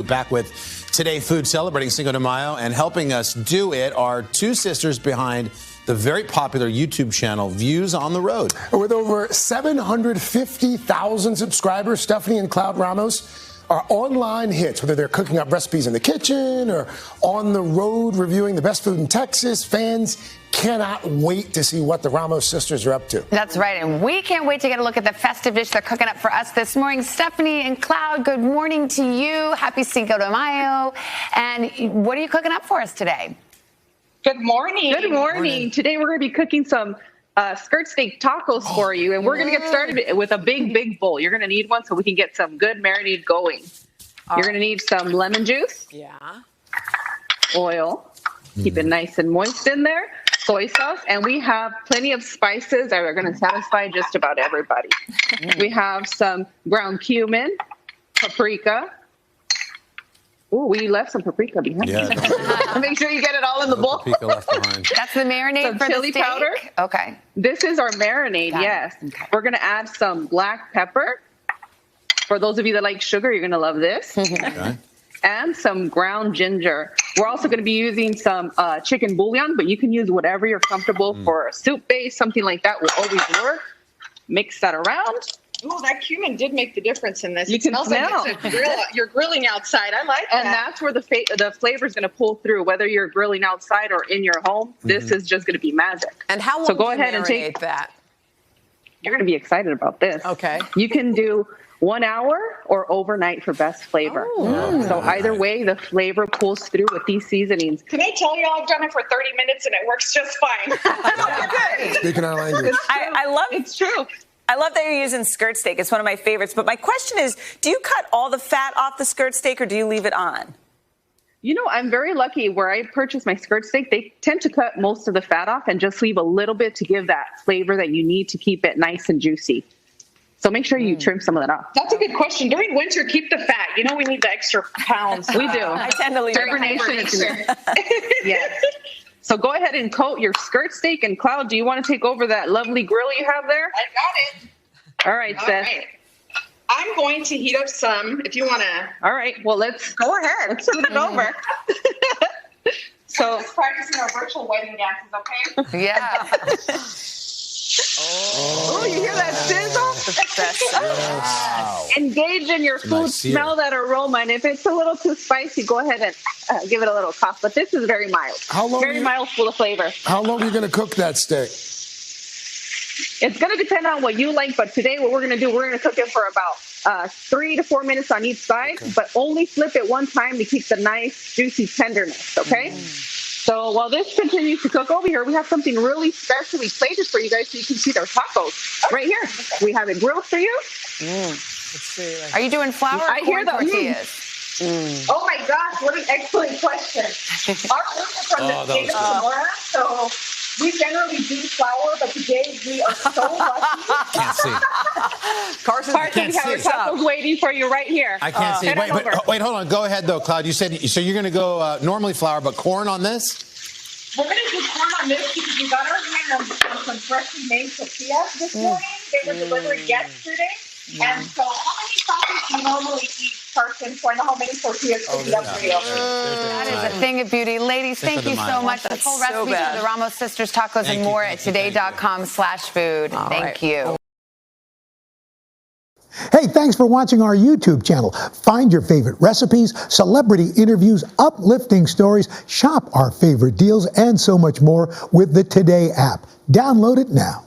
back with Today Food, celebrating Cinco de Mayo, and helping us do it are two sisters behind the very popular YouTube channel Views on the Road. With over 750,000 subscribers, Stephanie and Cloud Ramos are online hits, whether they're cooking up recipes in the kitchen or on the road reviewing the best food in Texas. Fans cannot wait to see what the Ramos sisters are up to. That's right, and we can't wait to get a look at the festive dish they're cooking up for us this morning. Stephanie and Cloud, good morning to you. Happy Cinco de Mayo. And what are you cooking up for us today? Good morning. Good morning. Today we're going to be cooking some skirt steak tacos for you, and we're going to get started with a big bowl. You're going to need one so we can get some good marinade going. You're going to need some lemon juice. Yeah. Oil. Keep it nice and moist in there. Soy sauce, and we have plenty of spices that are going to satisfy just about everybody. We have some ground cumin, paprika. Ooh, we left some paprika behind. Yeah. Make sure you get it all in the bowl. Paprika left behind. That's the marinade Some for chili the steak? powder. Okay. This is our marinade, yes. Okay. We're going to add some black pepper. For those of you that like sugar, you're going to love this. Okay. And some ground ginger. We're also going to be using some chicken bouillon, but you can use whatever you're comfortable for a soup base, something like that will always work. Mix that around. Oh, that cumin did make the difference in this. You It can smells smell. like it's a grill. You're grilling outside. I like that. And that's where the flavor is going to pull through, whether you're grilling outside or in your home. This is just going to be magic. And how long So go do you ahead and marinate take that? You're going to be excited about this. Okay. You can do 1 hour or overnight for best flavor. So either way, the flavor pulls through with these seasonings. Can I tell you, I've done it for 30 minutes and it works just fine. Speaking our language. I love It's true. I love that you're using skirt steak. It's one of my favorites. But my question is, do you cut all the fat off the skirt steak or do you leave it on? You know, I'm very lucky where I purchase my skirt steak. They tend to cut most of the fat off and just leave a little bit to give that flavor that you need to keep it nice and juicy. So make sure you trim some of that off. That's a good question. During winter, keep the fat. You know, we need the extra pounds. We do. I tend to leave it on. Hibernation. Yes. So go ahead and coat your skirt steak. And Cloud, do you want to take over that lovely grill you have there? I got it. All right, All Seth. right. I'm going to heat up some, if you want to. All right. Well, let's Go ahead. let's scoot it over. So Just practicing our virtual wedding dances, okay? Yeah. oh, you hear that sizzle? Wow. Engage in your food, Nice sear. smell that aroma, and if it's a little too spicy, go ahead and give it a little toss. But this is very mild. How long Very you- mild, full of flavor. How long are you going to cook that steak? It's going to depend on what you like, but today what we're going to do, we're going to cook it for about 3 to 4 minutes on each side, but only flip it one time to keep the nice, juicy tenderness, okay? So while this continues to cook over here, we have something really specially plated for you guys so you can see their tacos right here. We have it grilled for you. Are you doing flour or I hear corn the- tortillas? Oh my gosh, what an excellent question. Our roots are from the state of Sonora, so we generally do flour, but today we are so lucky. Can't see. Carson's Carson, we have our tacos waiting for you right here. I can't see. head Wait, on but, over. wait, hold on. Go ahead, though, Cloud. You said, so you're going to go normally flour, but corn on this? We're going to do corn on this because we got our hand on some freshly made tortillas this morning. They were delivered yesterday. And so how many tacos do you normally eat, Carson? So I know how many tortillas to eat up for you. That is a thing of beauty. Ladies, thank you so much. The full That's so recipes bad. of the Ramos Sisters tacos Thank and you, more thank at you, thank you. today.com/food. Thank you. Hey, thanks for watching our YouTube channel. Find your favorite recipes, celebrity interviews, uplifting stories, shop our favorite deals, and so much more with the Today app. Download it now.